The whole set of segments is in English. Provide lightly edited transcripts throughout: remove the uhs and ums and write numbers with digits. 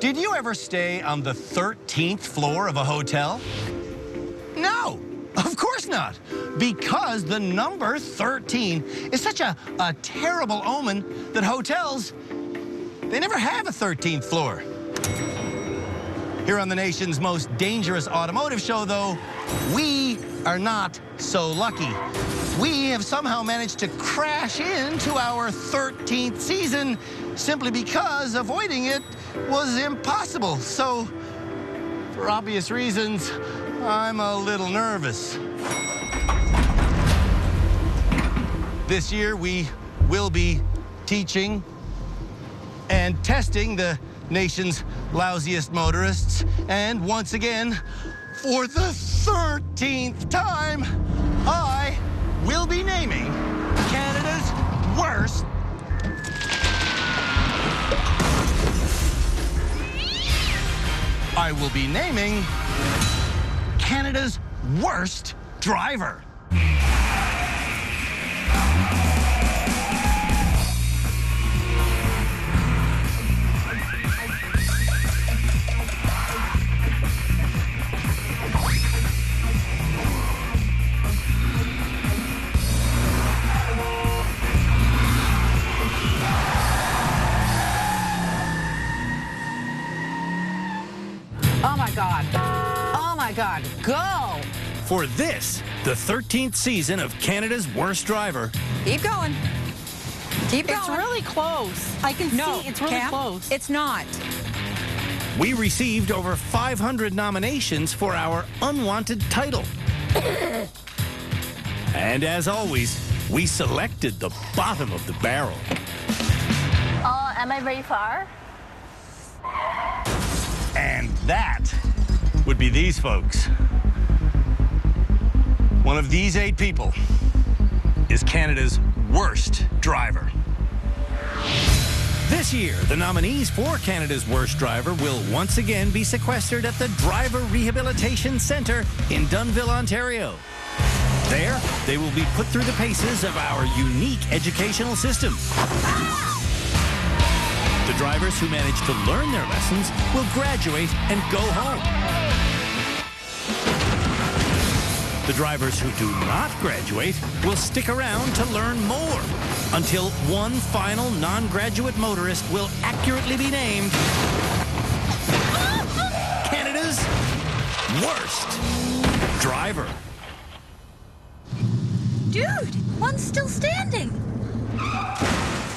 Did you ever stay on the 13th floor of a hotel? No, of course not. Because the number 13 is such a terrible omen that hotels, they never have a 13th floor. Here on the nation's most dangerous automotive show, though, we are not so lucky. We have somehow managed to crash into our 13th season simply because avoiding it was impossible. So, for obvious reasons, I'm a little nervous. This year, we will be teaching and testing the nation's lousiest motorists. And once again, for the 13th time, I will be naming Canada's worst. I will be naming Canada's worst driver. Oh my God. Oh my God. Go! For this, the 13th season of Canada's Worst Driver. Keep going. Keep going. It's really close. I can No, see it's really Cam, close. It's not. We received over 500 nominations for our unwanted title. And as always, we selected the bottom of the barrel. Am I very far? And that would be these folks. One of these 8 people is Canada's worst driver. This year, the nominees for Canada's Worst Driver will once again be sequestered at the Driver Rehabilitation Centre in Dunnville, Ontario. There, they will be put through the paces of our unique educational system. The drivers who manage to learn their lessons will graduate and go home. The drivers who do not graduate will stick around to learn more until one final non-graduate motorist will accurately be named Canada's worst driver. Dude, one's still standing.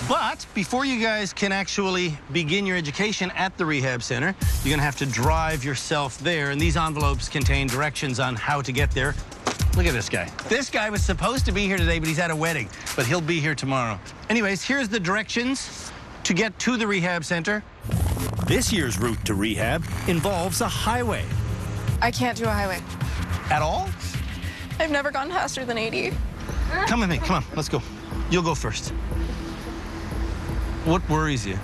But before you guys can actually begin your education at the rehab center, you're going to have to drive yourself there, and these envelopes contain directions on how to get there. Look at this guy. This guy was supposed to be here today, but he's at a wedding, but he'll be here tomorrow. Anyways, here's the directions to get to the rehab center. This year's route to rehab involves a highway. I can't do a highway. At all? I've never gone faster than 80. Come with me, come on, let's go. You'll go first. What worries you?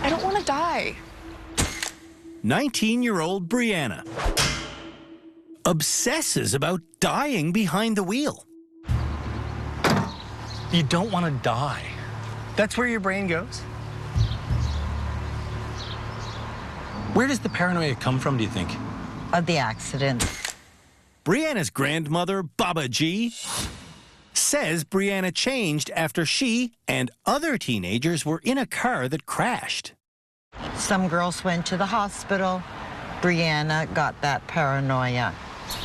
I don't want to die. 19-year-old Brianna obsesses about dying behind the wheel. You don't want to die. That's where your brain goes. Where does the paranoia come from, do you think? Of the accident. Brianna's grandmother, Baba G, says Brianna changed after she and other teenagers were in a car that crashed. Some girls went to the hospital. Brianna got that paranoia.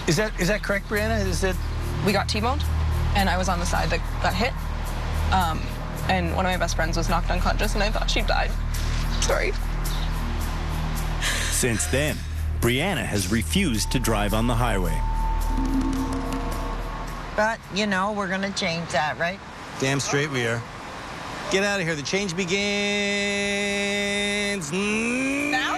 Is that correct, Brianna? Is it? We got T-boned, and I was on the side that got hit. And one of my best friends was knocked unconscious, and I thought she died. Sorry. Since then, Brianna has refused to drive on the highway. But, you know, we're going to change that, right? Damn straight we are. Get out of here. The change begins now.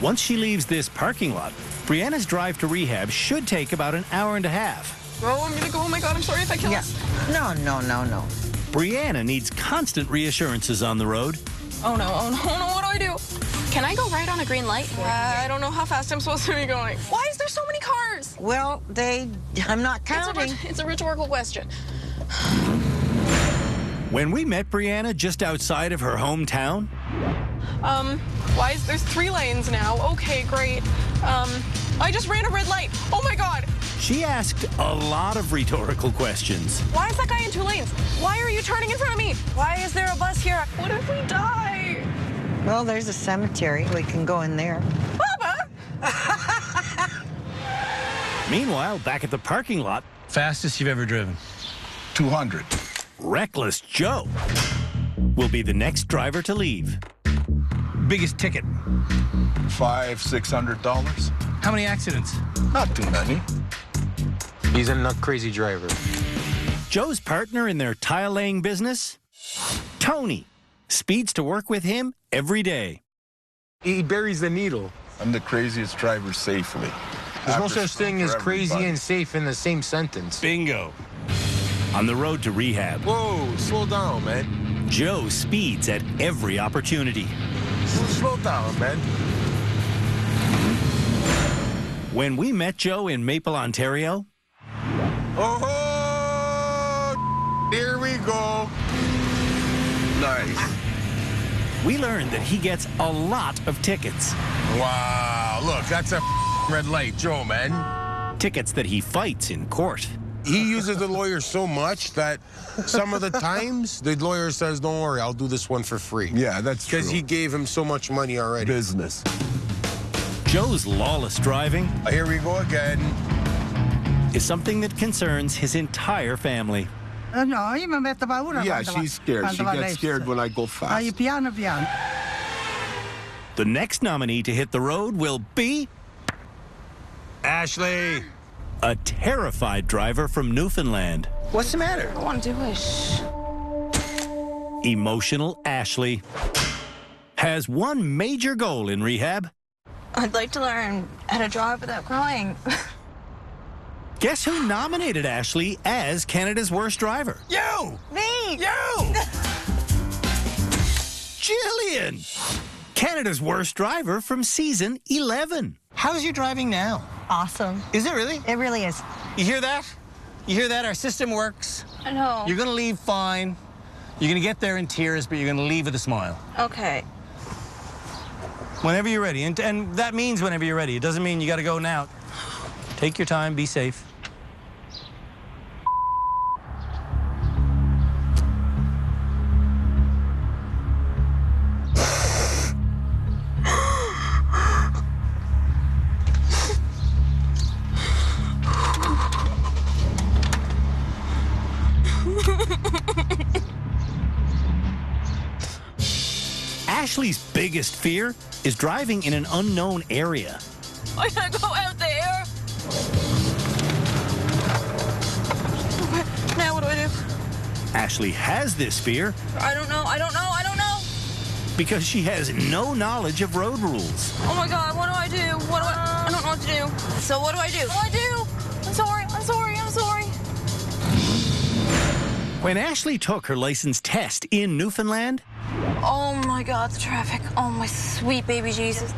Once she leaves this parking lot, Brianna's drive to rehab should take about an hour and a half. Oh, I'm gonna go. Oh my God, I'm sorry if I kill us. No. Brianna needs constant reassurances on the road. Oh no, what do I do? Can I go right on a green light? I don't know how fast I'm supposed to be going. Why is there so many cars? Well, I'm not counting. It's a rhetorical question. When we met Brianna just outside of her hometown, there's 3 lanes now. Okay, great. I just ran a red light. Oh my God. she asked a lot of rhetorical questions. Why is that guy in 2 lanes? Why are you turning in front of me? Why is there a bus here? What if we die? Well, there's a cemetery. We can go in there. Papa! Meanwhile, back at the parking lot, Fastest you've ever driven? 200. reckless Joe will be the next driver to leave. Biggest ticket? $500-600. How many accidents? Not too many. He's a nut crazy driver. Joe's partner in their tile laying business, Tony, speeds to work with him every day. He buries the needle. I'm the craziest driver safely. There's no After such thing as for crazy everybody. and safe in the same sentence. Bingo. On the road to rehab, Whoa, slow down, man. Joe speeds at every opportunity. Slow down, man. When we met Joe in Maple, Ontario, Oh, here we go. Nice. we learned that he gets a lot of tickets. Wow, look, that's a red light, Joe, man. Tickets that he fights in court. He uses the lawyer so much that some of the times the lawyer says, don't worry, I'll do this one for free. Yeah, that's true. Because he gave him so much money already. Business. Joe's lawless driving Here we go again. is something that concerns his entire family. No, io mi metto paura. Yeah, quando she's scared. quando She va gets lei. scared when I go fast. Piano piano. The next nominee to hit the road will be Ashley. a terrified driver from Newfoundland. What's the matter? I want to do wish. Emotional Ashley has one major goal in rehab. I'd like to learn how to drive without crying. Guess who nominated Ashley as Canada's worst driver? You! Me! You! Jillian! Canada's worst driver from season 11. How's your driving now? Awesome. Is it really? It really is. You hear that? You hear that? Our system works. I know. You're gonna leave fine. You're gonna get there in tears, but you're gonna leave with a smile. Okay. Whenever you're ready. And that means whenever you're ready. It doesn't mean you gotta go now. Take your time, be safe. Ashley's biggest fear is driving in an unknown area. I gotta go out there. Now what do I do? Ashley has this fear I don't know. because she has no knowledge of road rules. Oh my God, what do I do? I don't know what to do. So what do I do? I'm sorry. When Ashley took her license test in Newfoundland, Oh my God, the traffic. Oh my sweet baby Jesus.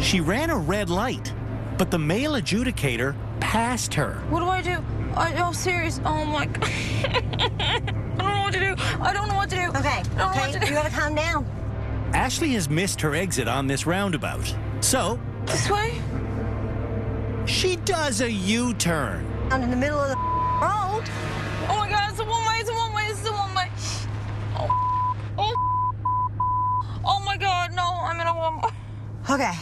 she ran a red light, but the male adjudicator passed her. What do I do? I'm serious. Oh my God. I don't know what to do. Okay, I don't know what to do. you gotta calm down. Ashley has missed her exit on this roundabout, so This way? she does a U-turn. I'm in the middle of the road. Oh my God, it's a one way. Oh my God, no, I'm in a one way. Okay.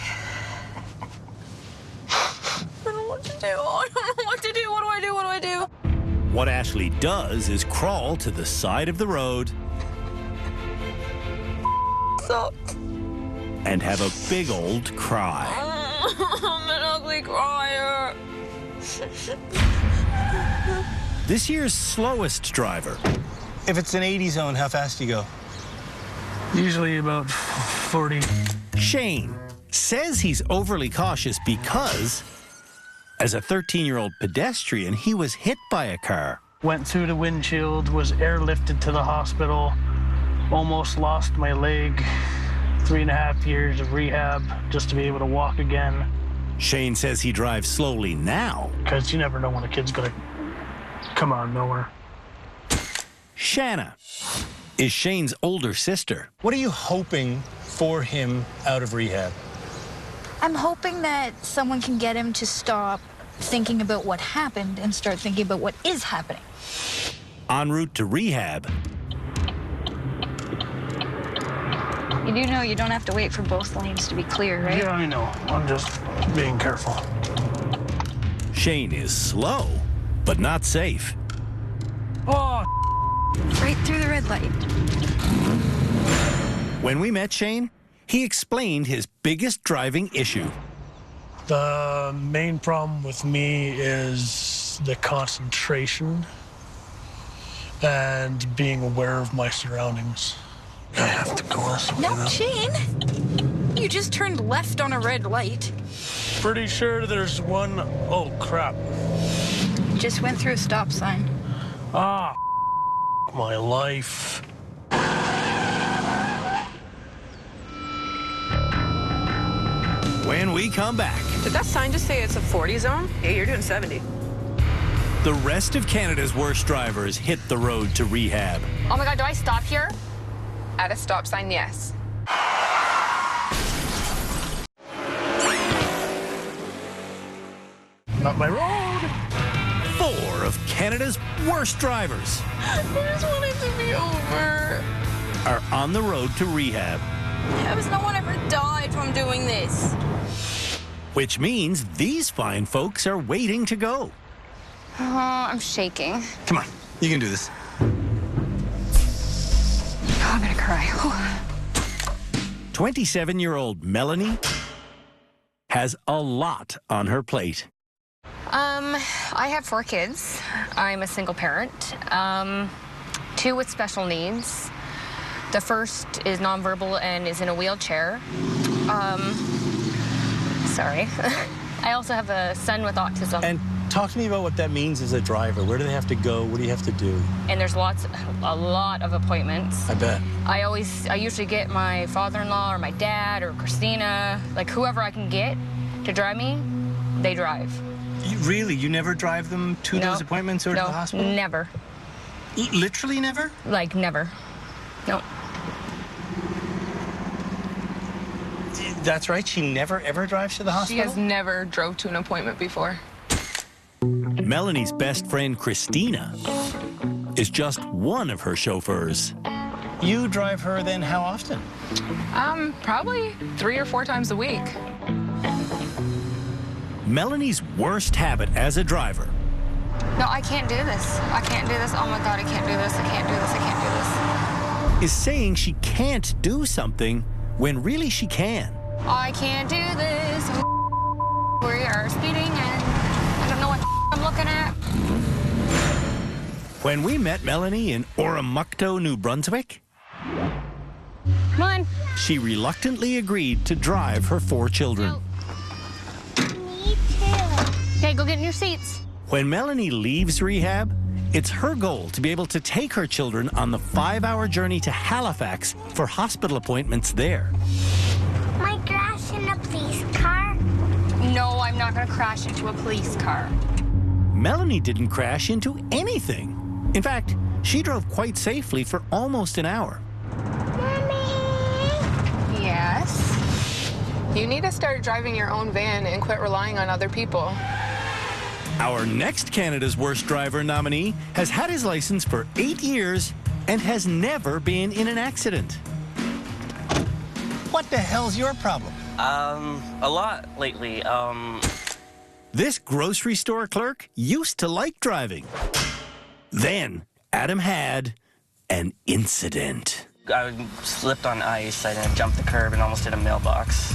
I don't know what to do. I don't know what to do. What do I do? What Ashley does is crawl to the side of the road So, and have a big old cry. I'm an ugly crier. This year's slowest driver If it's an 80 zone, how fast do you go? Usually about 40. Shane says he's overly cautious because, as a 13-year-old pedestrian, he was hit by a car. Went through the windshield, was airlifted to the hospital, almost lost my leg. 3.5 years of rehab just to be able to walk again. Shane says he drives slowly now. Because you never know when a kid's gonna come out of nowhere. Shanna is Shane's older sister. What are you hoping for him out of rehab? I'm hoping that someone can get him to stop thinking about what happened and start thinking about what is happening. En route to rehab, You do know you don't have to wait for both lanes to be clear, right? Yeah, I know. I'm just being careful. Shane is slow, but not safe. Oh, Right through the red light. When we met Shane, he explained his biggest driving issue. the main problem with me is the concentration and being aware of my surroundings. I have to go this way No, now. Shane. You just turned left on a red light. Pretty sure there's one. Oh, crap. Just went through a stop sign. Ah, my life. When we come back, Did that sign just say it's a 40 zone? Yeah, you're doing 70. the rest of Canada's worst drivers hit the road to rehab. Oh my God, do I stop here? At a stop sign, yes. Not my road. 4 of Canada's worst drivers I just want it to be over. are on the road to rehab, How has no one ever died from doing this? which means these fine folks are waiting to go. Oh, I'm shaking. Come on, you can do this. Oh, I'm gonna cry. 27-year-old Melanie has a lot on her plate. I have 4 kids. I'm a single parent. 2 with special needs. The first is nonverbal and is in a wheelchair. Sorry. I also have a son with autism. And talk to me about what that means as a driver. Where do they have to go? What do you have to do? And there's a lot of appointments. I bet. I usually get my father-in-law or my dad or Christina, like whoever I can get to drive me, they drive. Really? You never drive them to No. those appointments or to the hospital? Never. Literally never? Like never. No. That's right. She never, ever drives to the She hospital? has never drove to an appointment before. Melanie's best friend, Christina, is just one of her chauffeurs. You drive her then how often? Probably 3 or 4 times a week. Melanie's worst habit as a driver No, I can't do this. I can't do this. Oh my God, I can't do this. I can't do this. I can't do this. is saying she can't do something when really she can. I can't do this. We are speeding and I don't know what I'm looking at. When we met Melanie in Oromocto, New Brunswick, Come on. she reluctantly agreed to drive her 4 children. Me too. Okay, go get in your seats. When Melanie leaves rehab, it's her goal to be able to take her children on the 5-hour journey to Halifax for hospital appointments there. Might crash in a police car. No, I'm not going to crash into a police car. Melanie didn't crash into anything. In fact, she drove quite safely for almost an hour. Yes. You need to start driving your own van and quit relying on other people. Our next Canada's Worst Driver nominee has had his license for 8 years and has never been in an accident. What the hell's your problem? A lot lately. This grocery store clerk used to like driving. Then Adam had an incident. I slipped on ice, I didn't jump the curb and almost hit a mailbox.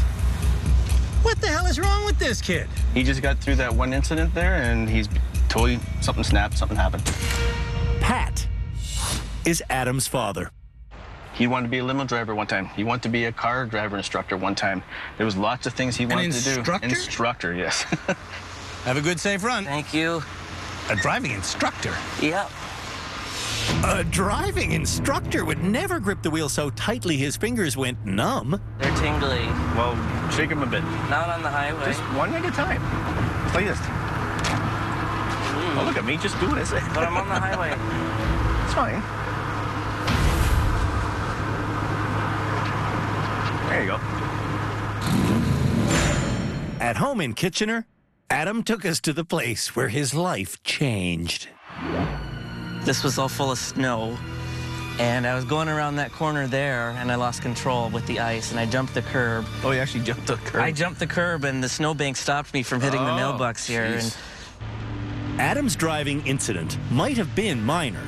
What the hell is wrong with this kid? He just got through that one incident there, and he's totally, something snapped, something happened. Pat is Adam's father. He wanted to be a limo driver one time. He wanted to be a car driver instructor one time. There was lots of things he wanted to do. instructor? Instructor, yes. Have a good, safe run. Thank you. A driving instructor? Yeah. A driving instructor would never grip the wheel so tightly his fingers went numb. They're tingly. Well, shake him a bit. Not on the highway. Just one at a time. Like this. Oh, look at me, just doing this. But I'm on the highway. It's fine. At home in Kitchener, Adam took us to the place where his life changed. This was all full of snow, and I was going around that corner there, and I lost control with the ice, and I jumped the curb. Oh, you actually jumped the curb? I jumped the curb, and the snowbank stopped me from hitting the mailbox here. And Adam's driving incident might have been minor.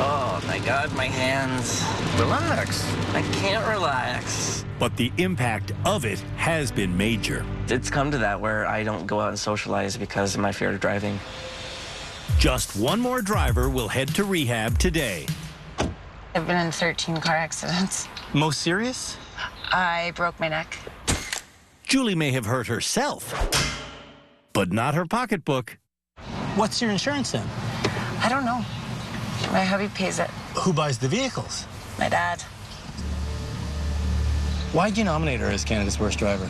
oh, my God, my hands. Relax. I can't relax. But the impact of it has been major. It's come to that where I don't go out and socialize because of my fear of driving. Just one more driver will head to rehab today. I've been in 13 car accidents. Most serious? I broke my neck. Julie may have hurt herself, but not her pocketbook. What's your insurance then? I don't know. My hubby pays it. Who buys the vehicles? My dad. Why'd you nominate her as Canada's worst driver?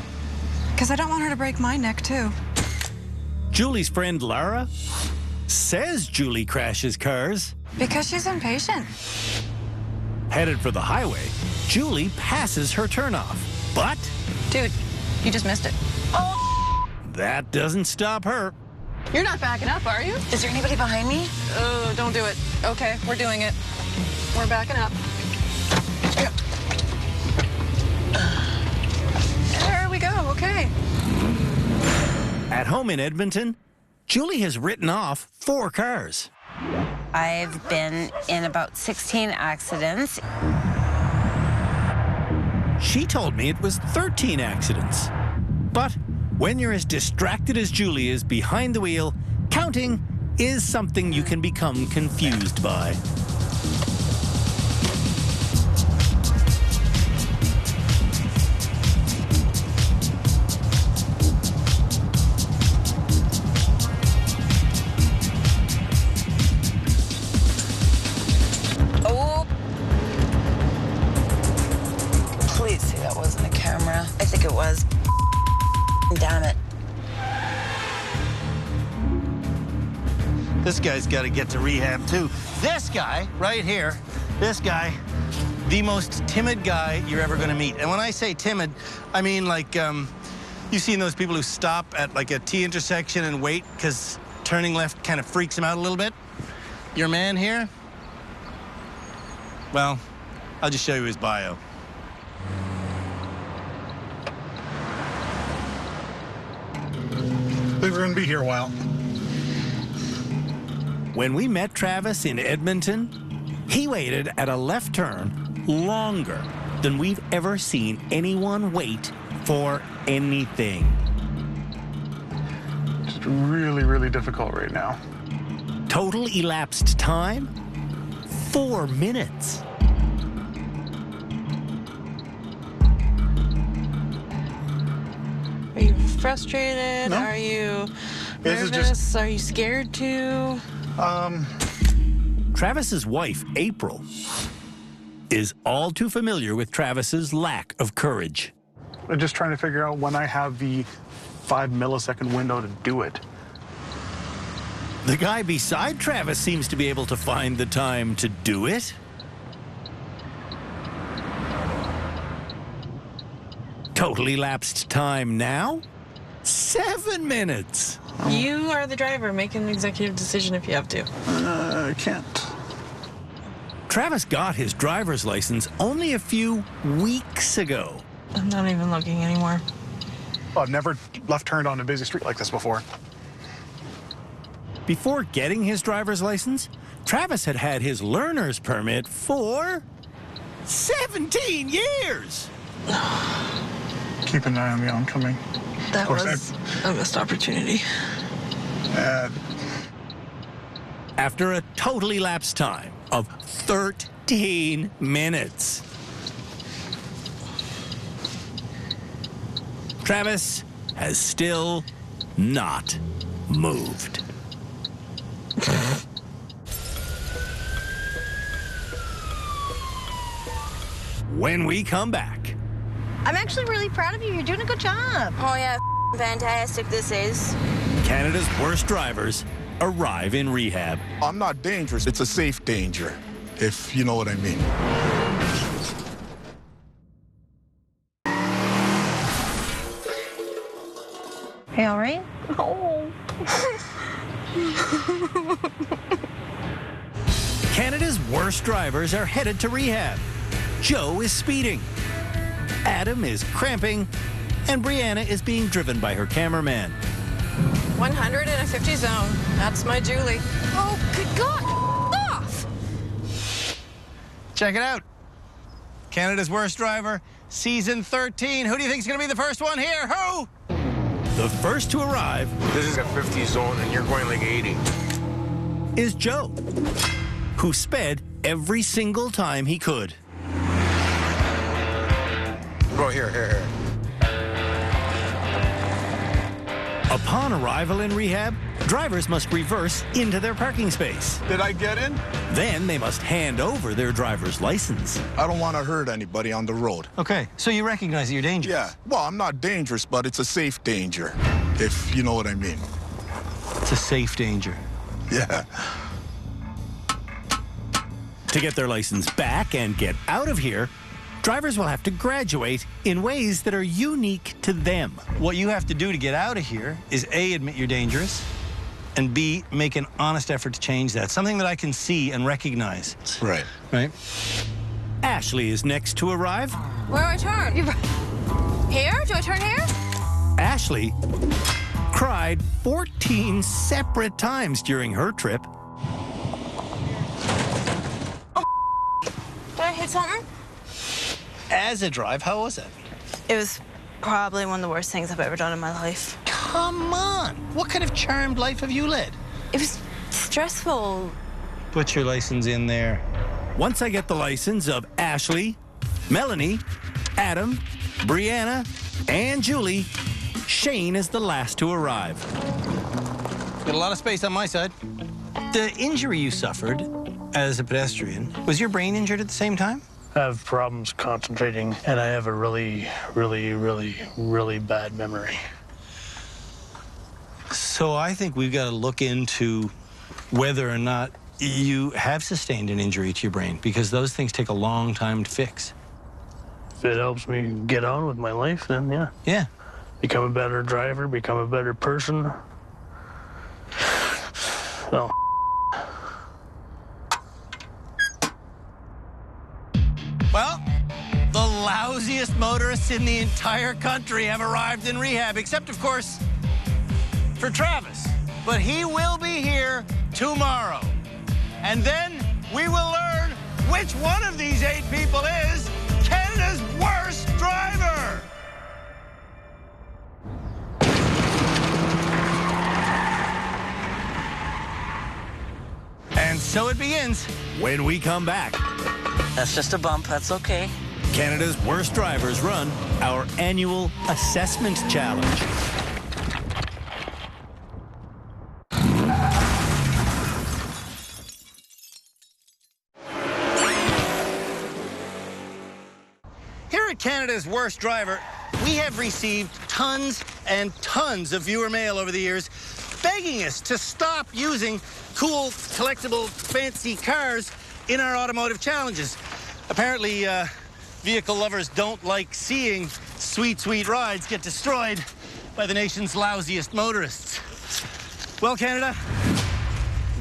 Because I don't want her to break my neck, too. Julie's friend Lara says Julie crashes cars. Because she's impatient. Headed for the highway, Julie passes her turnoff. But Dude, you just missed it. Oh! that doesn't stop her. You're not backing up, are you? Is there anybody behind me? Oh, don't do it. Okay, we're doing it. We're backing up. There we go, okay. At home in Edmonton, Julie has written off 4 cars. I've been in about 16 accidents. She told me it was 13 accidents. But when you're as distracted as Julie is behind the wheel, counting is something you can become confused by. Oh! Please say that wasn't a camera. I think it was. Damn it. This guy's got to get to rehab, too. This guy, right here, this guy, the most timid guy you're ever going to meet. And when I say timid, I mean, like, you've seen those people who stop at, like, a T intersection and wait because turning left kind of freaks him out a little bit? Your man here? Well, I'll just show you his bio. We were going to be here a while. When we met Travis in Edmonton, he waited at a left turn longer than we've ever seen anyone wait for anything. It's really, really difficult right now. Total elapsed time, 4 minutes. Are you frustrated? No. Are you This is nervous? just- Are you scared too? Travis's wife, April, is all too familiar with Travis's lack of courage. I'm just trying to figure out when I have the 5-millisecond window to do it. The guy beside Travis seems to be able to find the time to do it. Total elapsed time now, 7 minutes. You are the driver. Make an executive decision if you have to. I can't. Travis got his driver's license only a few weeks ago. I'm not even looking anymore. I've never left-turned on a busy street like this before. Before getting his driver's license, Travis had had his learner's permit for 17 years. Keep an eye on the oncoming. That Of course, was a missed opportunity. After a total elapsed time of 13 minutes. Travis has still not moved. When we come back, I'm actually really proud of you. You're doing a good job. Oh, yeah, fantastic this is. Canada's worst drivers arrive in rehab. I'm not dangerous. It's a safe danger, if you know what I mean. Are you all right? Oh. Canada's worst drivers are headed to rehab. Joe is speeding. Adam is cramping. And Brianna is being driven by her cameraman. 150 zone. That's my Julie. Oh, good God! Off! Check it out. Canada's Worst Driver, Season 13. Who do you think is going to be the first one here? Who? The first to arrive... This is a 50 zone, and you're going like 80. ...is Joe, who sped every single time he could. Go here. Upon arrival in rehab, drivers must reverse into their parking space. Did I get in? Then they must hand over their driver's license. I don't want to hurt anybody on the road. Okay, so you recognize that you're dangerous? Yeah. Well, I'm not dangerous, but it's a safe danger, if you know what I mean. It's a safe danger. Yeah. To get their license back and get out of here, drivers will have to graduate in ways that are unique to them. What you have to do to get out of here is A, admit you're dangerous, and B, make an honest effort to change that. Something that I can see and recognize. Right. Right? Ashley is next to arrive. Where do I turn? Here? Do I turn here? Ashley cried 14 separate times during her trip. Did I hit something? As a drive, how was it? It was probably one of the worst things I've ever done in my life. Come on. What kind of charmed life have you led? It was stressful. Put your license in there. Once I get the license of Ashley, Melanie, Adam, Brianna, and Julie, Shane is the last to arrive. Got a lot of space on my side. The injury you suffered as a pedestrian, was your brain injured at the same time? I have problems concentrating, and I have a really bad memory. So I think we've got to look into whether or not you have sustained an injury to your brain, because those things take a long time to fix. If it helps me get on with my life, then yeah. Yeah. Become a better driver, become a better person. Oh. Well, the lousiest motorists in the entire country have arrived in rehab, except, of course, for Travis. But he will be here tomorrow. And then we will learn which one of these 8 people is Canada's worst driver. And so it begins. When we come back, That's just a bump. That's okay. Canada's Worst Drivers run our annual assessment challenge. Here at Canada's Worst Driver, we have received tons and tons of viewer mail over the years begging us to stop using cool, collectible, fancy cars in our automotive challenges. Apparently, vehicle lovers don't like seeing sweet, sweet rides get destroyed by the nation's lousiest motorists. Well, Canada,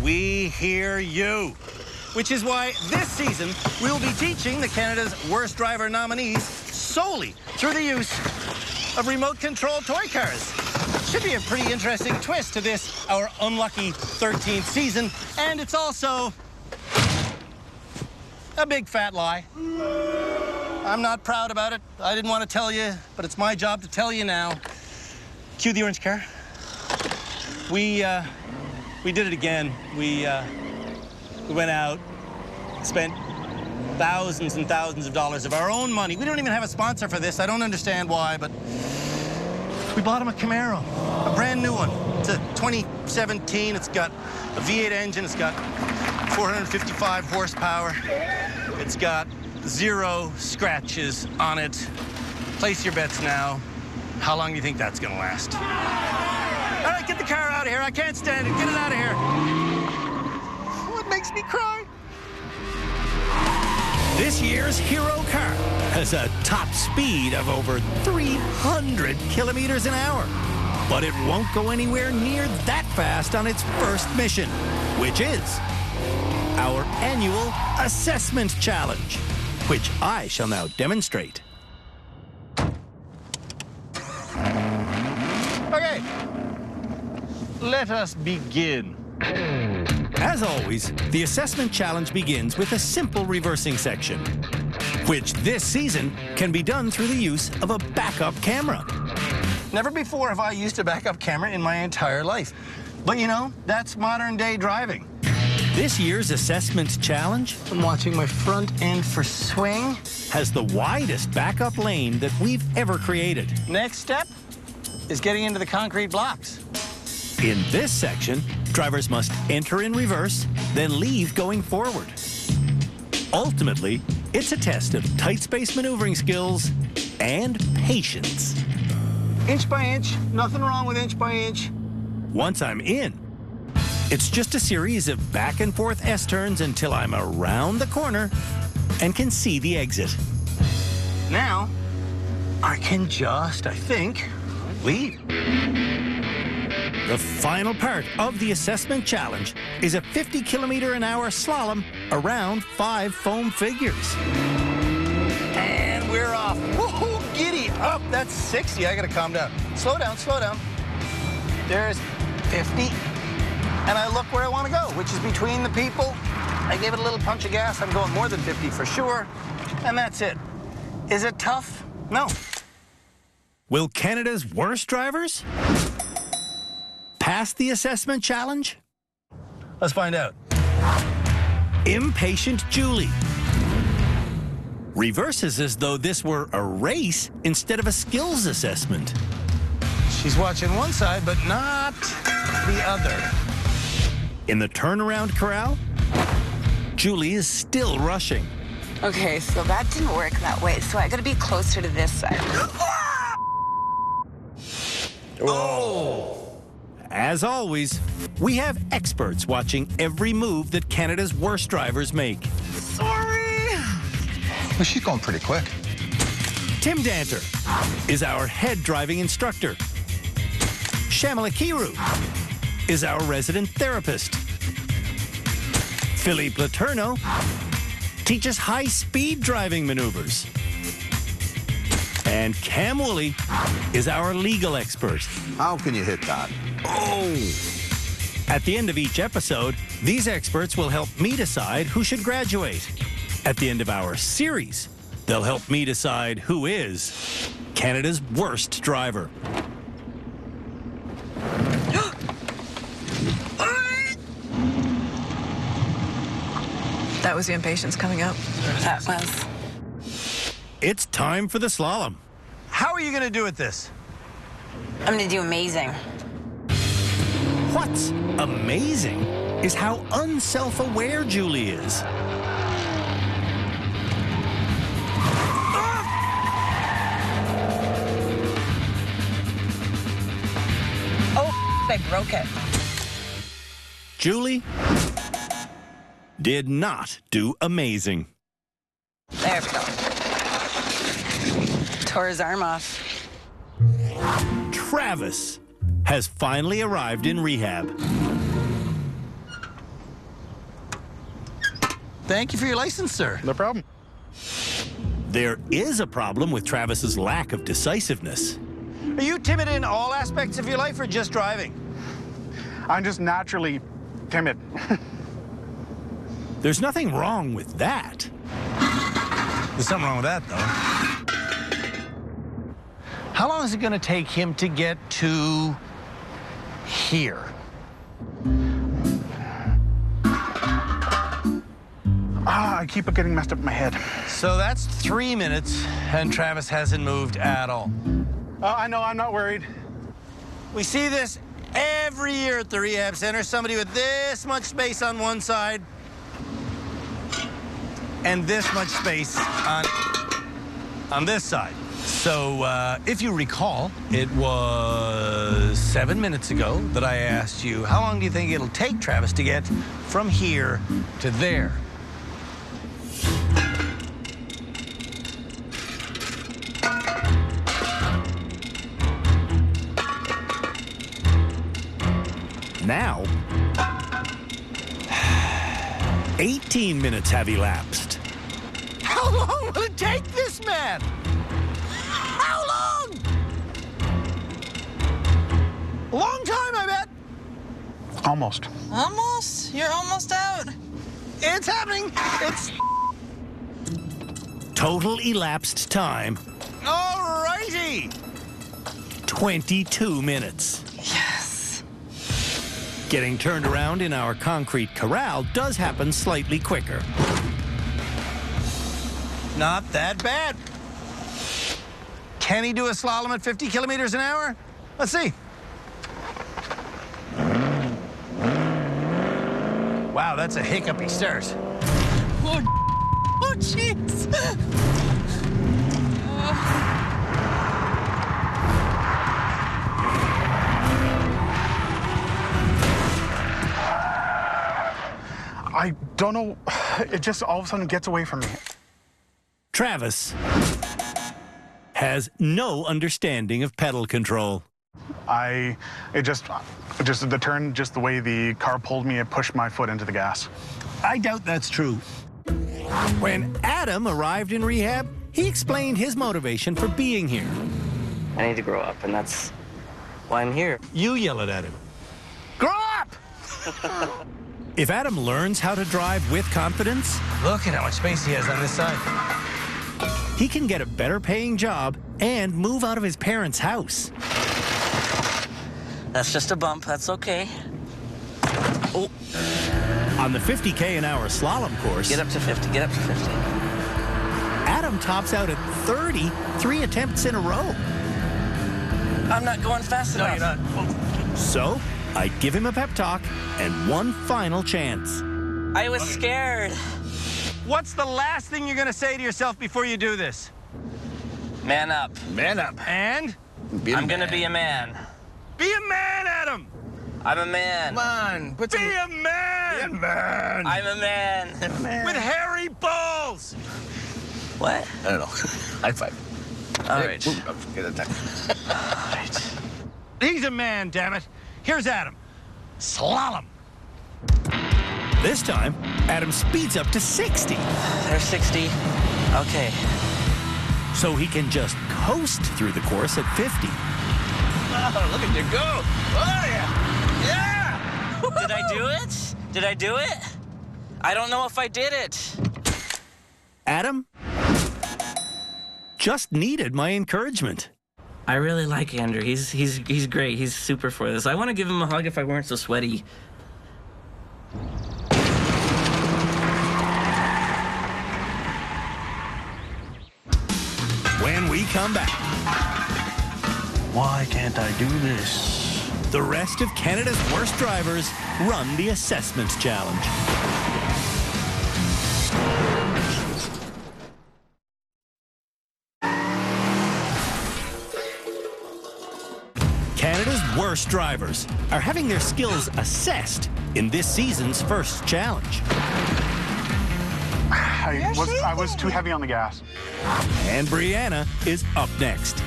we hear you. Which is why this season we'll be teaching the Canada's Worst Driver nominees solely through the use of remote-controlled toy cars. Should be a pretty interesting twist to this, our unlucky 13th season, and it's also a big fat lie. I'm not proud about it. I didn't want to tell you, but it's my job to tell you now. Cue the orange car. We did it again. We went out, spent thousands and thousands of dollars of our own money. We don't even have a sponsor for this. I don't understand why, but we bought him a Camaro, a brand new one. It's a 2017. It's got a V8 engine. It's got 455 horsepower. It's got 0 scratches on it. Place your bets now. How long do you think that's gonna last? All right, get the car out of here. I can't stand it. Get it out of here. What makes me cry? This year's hero car has a top speed of over 300 kilometers an hour. But it won't go anywhere near that fast on its first mission, which is our annual assessment challenge, which I shall now demonstrate. Okay, let us begin. As always, the assessment challenge begins with a simple reversing section, which this season can be done through the use of a backup camera. Never before have I used a backup camera in my entire life. But you know, that's modern day driving. This year's assessment challenge, I'm watching my front end for swing, has the widest backup lane that we've ever created. Next step is getting into the concrete blocks. In this section, drivers must enter in reverse, then leave going forward. Ultimately, it's a test of tight space maneuvering skills and patience. Inch by inch, nothing wrong with inch by inch. Once I'm in, it's just a series of back and forth S-turns until I'm around the corner and can see the exit. Now, I can just, I think, leave. The final part of the assessment challenge is a 50-kilometer-an-hour slalom around 5 foam figures. And we're off. Woohoo, giddy up. That's 60. I gotta calm down. Slow down, slow down. There's 50. And I look where I want to go, which is between the people. I gave it a little punch of gas. I'm going more than 50 for sure. And that's it. Is it tough? No. Will Canada's worst drivers pass the assessment challenge? Let's find out. Impatient Julie reverses as though this were a race instead of a skills assessment. She's watching one side, but not the other. In the turnaround corral, Julie is still rushing. Okay, so that didn't work that way, so I gotta be closer to this side. Oh! As always, we have experts watching every move that Canada's worst drivers make. Sorry! Well, she's going pretty quick. Tim Danter is our head driving instructor. Shamala Kiru is our resident therapist. Philippe Laterno teaches high-speed driving maneuvers. And Cam Woolley is our legal expert. How can you hit that? Oh! At the end of each episode, these experts will help me decide who should graduate. At the end of our series, they'll help me decide who is Canada's worst driver. That was the impatience coming up. That was. It's time for the slalom. How are you going to do at this? I'm gonna do amazing. What's amazing is how unself-aware Julie is. Oh, I broke it. Julie did not do amazing. There we go. Tore his arm off. Travis has finally arrived in rehab. Thank you for your license, sir. No problem. There is a problem with Travis's lack of decisiveness. Are you timid in all aspects of your life or just driving? I'm just naturally timid. There's nothing wrong with that. There's something wrong with that, though. How long is it going to take him to get to here? I keep getting messed up in my head. So that's 3 minutes, and Travis hasn't moved at all. I know, I'm not worried. We see this every year at the rehab center. Somebody with this much space on one side and this much space on this side. So if you recall, it was 7 minutes ago that I asked you, how long do you think it'll take Travis to get from here to there? now, 18 minutes have elapsed. How long will it take this man? How long? A long time, I bet. Almost. Almost? You're almost out. It's happening. It's... Total elapsed time, All righty. 22 minutes. Yes. Getting turned around in our concrete corral does happen slightly quicker. Not that bad. Can he do a slalom at 50 kilometers an hour? Let's see. Wow, that's a hiccupy start. Oh, jeez. I don't know. It just all of a sudden gets away from me. Travis has no understanding of pedal control. The turn, just the way the car pulled me, it pushed my foot into the gas. I doubt that's true. When Adam arrived in rehab, he explained his motivation for being here. I need to grow up, and that's why I'm here. You yell it at him. Grow up! If Adam learns how to drive with confidence, Look at how much space he has on this side. he can get a better paying job and move out of his parents' house. That's just a bump. That's okay. Oh. On the 50K an hour slalom course, Get up to 50. Get up to 50. Adam tops out at 30 3 attempts in a row. I'm not going fast enough. No, you're not. So, I give him a pep talk and one final chance. I was scared. What's the last thing you're going to say to yourself before you do this? Man up. Man up. And? I'm going to be a man. Be a man, Adam! I'm a man. Come on. Be a man! Be a man! I'm a man. With hairy balls! What? I don't know. High five. All right. Get it done. All right. He's a man, damn it. Here's Adam. Slalom. This time, Adam speeds up to 60. There's 60. Okay. So he can just coast through the course at 50. Oh, look at you go. Oh, yeah. Yeah! Did I do it? Did I do it? I don't know if I did it. Adam just needed my encouragement. I really like Andrew. He's great. He's super for this. I want to give him a hug if I weren't so sweaty. When we come back, Why can't I do this? the rest of Canada's worst drivers run the assessment challenge. Canada's worst drivers are having their skills assessed in this season's first challenge. I was too heavy on the gas. And Brianna is up next.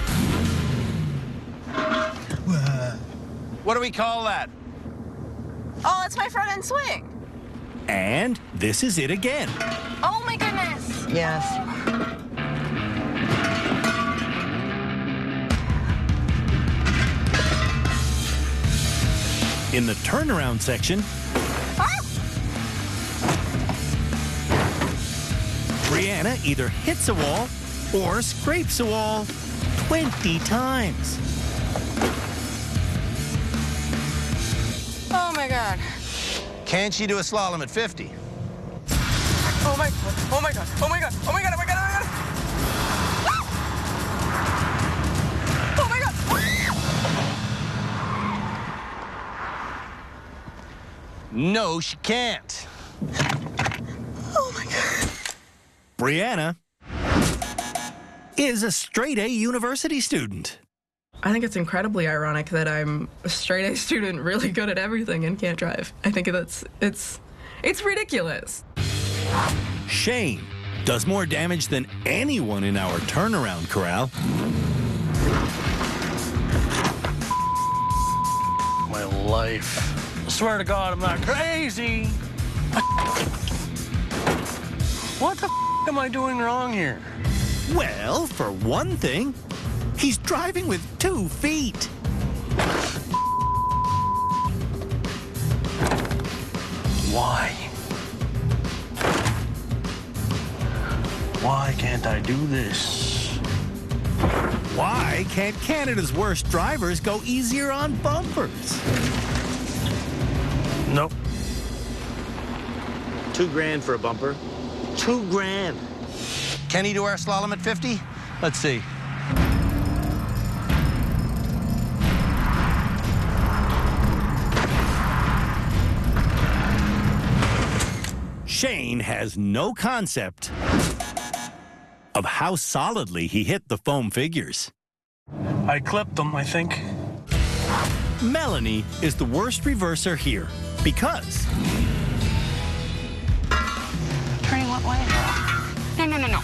What do we call that? Oh, it's my front end swing. And this is it again. Oh my goodness. Yes. In the turnaround section, Brianna either hits a wall or scrapes a wall 20 times. Oh my God. Can she do a slalom at 50? Oh my God. Oh my God. Oh my God. Oh my God. Oh my God. Oh my God. Ah! Oh my God. No, she can't. Oh my God. Brianna is a straight-A university student. I think it's incredibly ironic that I'm a straight-A student, really good at everything, and can't drive. I think it's ridiculous. Shane does more damage than anyone in our turnaround corral. My life. Swear to God, I'm not crazy. What the am I doing wrong here? Well, for one thing, he's driving with 2 feet. Why? Why can't I do this? Why can't Canada's worst drivers go easier on bumpers? Nope. $2,000 for a bumper. $2,000. Can he do our slalom at 50? Let's see. Shane has no concept of how solidly he hit the foam figures. I clipped them, I think. Melanie is the worst reverser here because... Turning what way? No.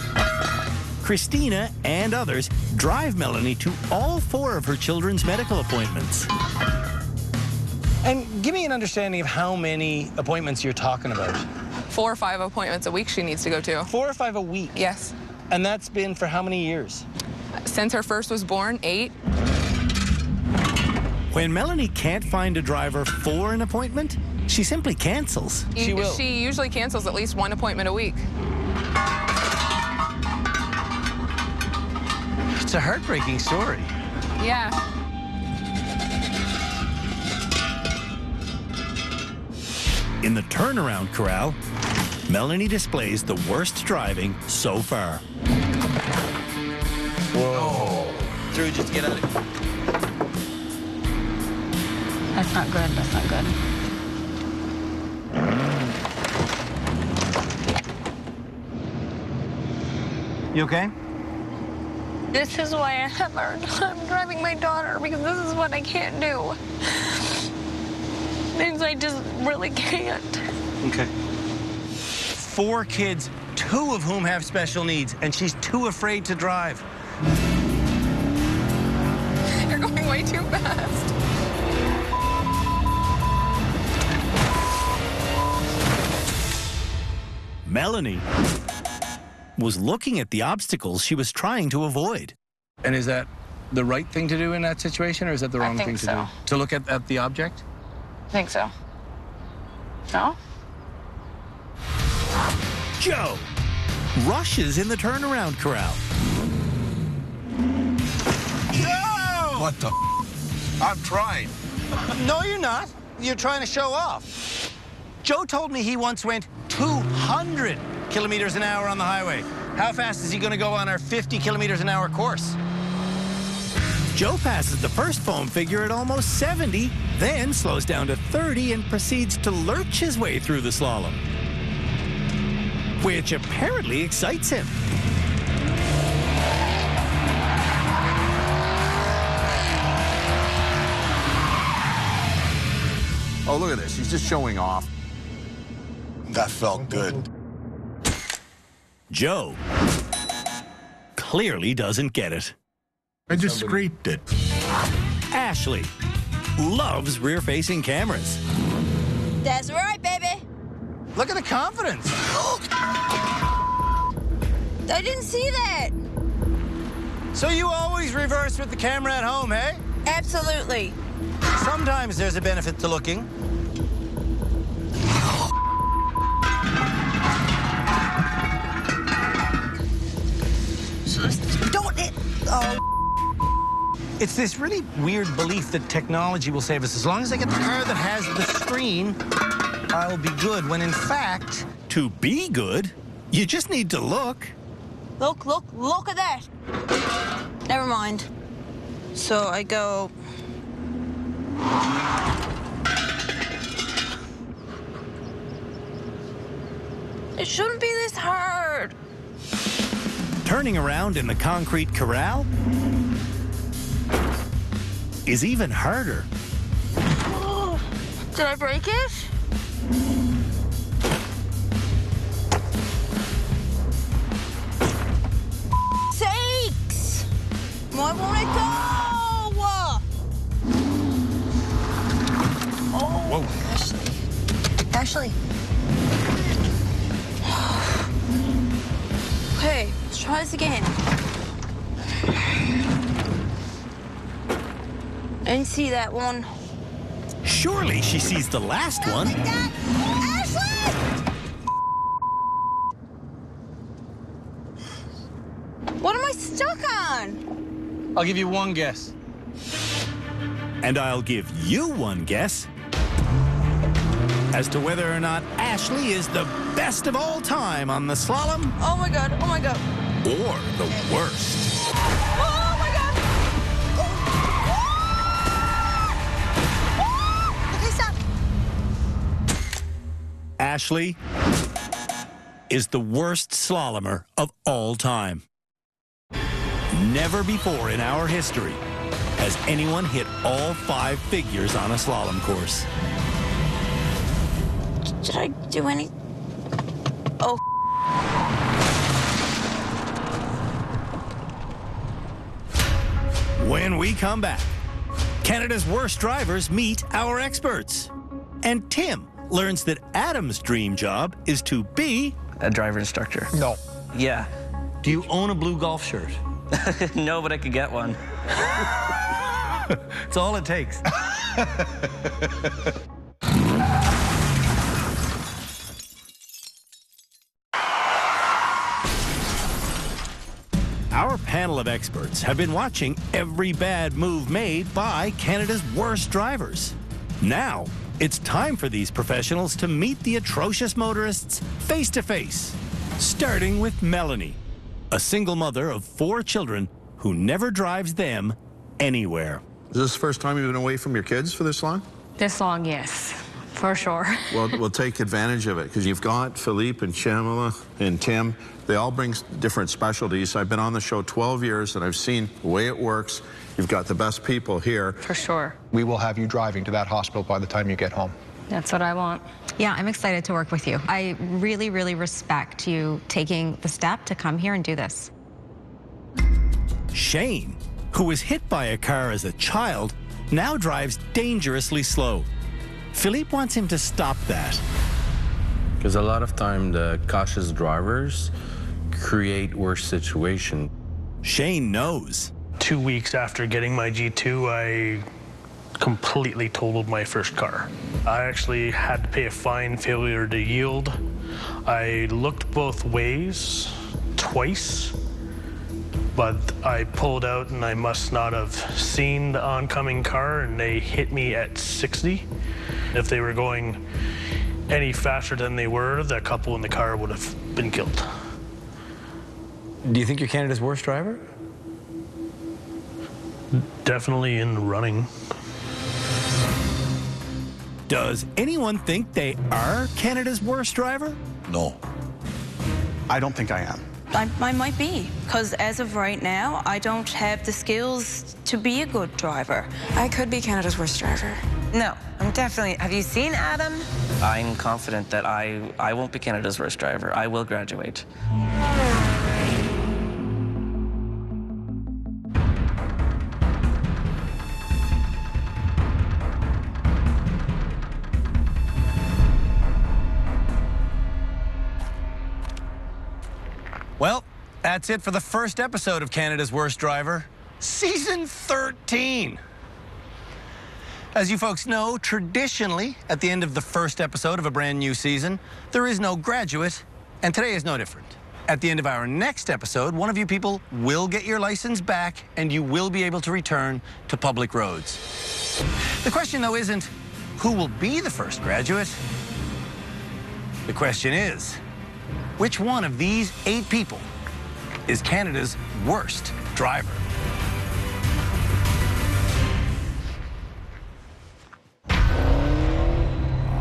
Christina and others drive Melanie to all 4 of her children's medical appointments. And give me an understanding of how many appointments you're talking about. 4 or 5 appointments a week she needs to go to. 4 or 5 a week? Yes. And that's been for how many years? Since her first was born, 8. When Melanie can't find a driver for an appointment, she simply cancels. She will. She usually cancels at least 1 appointment a week. It's a heartbreaking story. Yeah. In the turnaround corral, Melanie displays the worst driving so far. Whoa. Through, just get out of it. That's not good. That's not good. You okay? This is why I'm driving my daughter, because this is what I can't do. Things I just really can't. Okay. 4 kids, 2 of whom have special needs, and she's too afraid to drive. You're going way too fast. Melanie was looking at the obstacles she was trying to avoid. And is that the right thing to do in that situation, or is that the wrong thing to do? To look at the object? I think so. No? Joe rushes in the turnaround corral. No! What the? I'm trying. No, you're not. You're trying to show off. Joe told me he once went 200 kilometers an hour on the highway. How fast is he going to go on our 50 kilometers an hour course? Joe passes the first foam figure at almost 70, then slows down to 30 and proceeds to lurch his way through the slalom, which apparently excites him. Oh, look at this. He's just showing off. That felt good. Joe clearly doesn't get it. I just scraped it. Ashley loves rear-facing cameras. That's right, baby. Look at the confidence. I didn't see that. So you always reverse with the camera at home, eh? Absolutely. Sometimes there's a benefit to looking. Don't it? Oh. It's this really weird belief that technology will save us. As long as I get the car that has the screen, I'll be good, when in fact... To be good, you just need to look. Look at that. Never mind. So I go... It shouldn't be this hard. Turning around in the concrete corral is even harder. Oh, did I break it? Sakes! Why won't it go? Oh. Whoa. Ashley. Okay, let's try this again. I didn't see that one. Surely she sees the last one. Ashley! What am I stuck on? I'll give you one guess. And I'll give you one guess as to whether or not Ashley is the best of all time on the slalom. Oh my God, oh my God. Or the worst. Oh my God! Okay, stop. Ashley is the worst slalomer of all time. Never before in our history has anyone hit all 5 figures on a slalom course. Did I do any? Oh. When we come back, Canada's worst drivers meet our experts. And Tim learns that Adam's dream job is to be a driver instructor. No. Yeah. Do you own a blue golf shirt? No, but I could get one. It's all it takes. Our panel of experts have been watching every bad move made by Canada's worst drivers. Now, it's time for these professionals to meet the atrocious motorists face to face, starting with Melanie, a single mother of 4 children who never drives them anywhere. Is this the first time you've been away from your kids for this long? This long, yes, for sure. Well, we'll take advantage of it because you've got Philippe and Shamala and Tim. They all bring different specialties. I've been on the show 12 years and I've seen the way it works. You've got the best people here. For sure. We will have you driving to that hospital by the time you get home. That's what I want. Yeah, I'm excited to work with you. I really, really respect you taking the step to come here and do this. Shane, who was hit by a car as a child, now drives dangerously slow. Philippe wants him to stop that. Because a lot of time the cautious drivers create worse situation. Shane knows. 2 weeks after getting my G2, I completely totaled my first car. I actually had to pay a fine, failure to yield. I looked both ways twice, but I pulled out and I must not have seen the oncoming car and they hit me at 60. If they were going any faster than they were, the couple in the car would have been killed. Do you think you're Canada's worst driver? Definitely in running. Does anyone think they are Canada's worst driver? No. I don't think I am. I might be, because as of right now, I don't have the skills to be a good driver. I could be Canada's worst driver. No, I'm definitely. Have you seen Adam? I'm confident that I won't be Canada's worst driver. I will graduate. Well, that's it for the first episode of Canada's Worst Driver, Season 13. As you folks know, traditionally, at the end of the first episode of a brand new season, there is no graduate, and today is no different. At the end of our next episode, one of you people will get your license back, and you will be able to return to public roads. The question, though, isn't who will be the first graduate. The question is, which one of these 8 people is Canada's worst driver?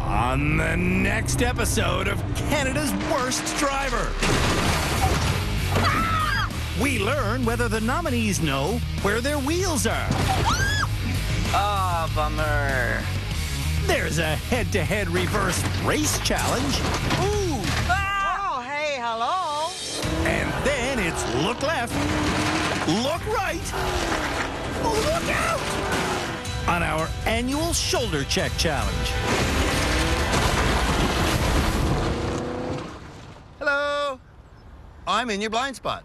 On the next episode of Canada's Worst Driver, we learn whether the nominees know where their wheels are. Oh, bummer. There's a head-to-head reverse race challenge. Ooh! Oh, hey, hello. And then it's look left, look right, look out! On our annual shoulder check challenge. Hello. I'm in your blind spot.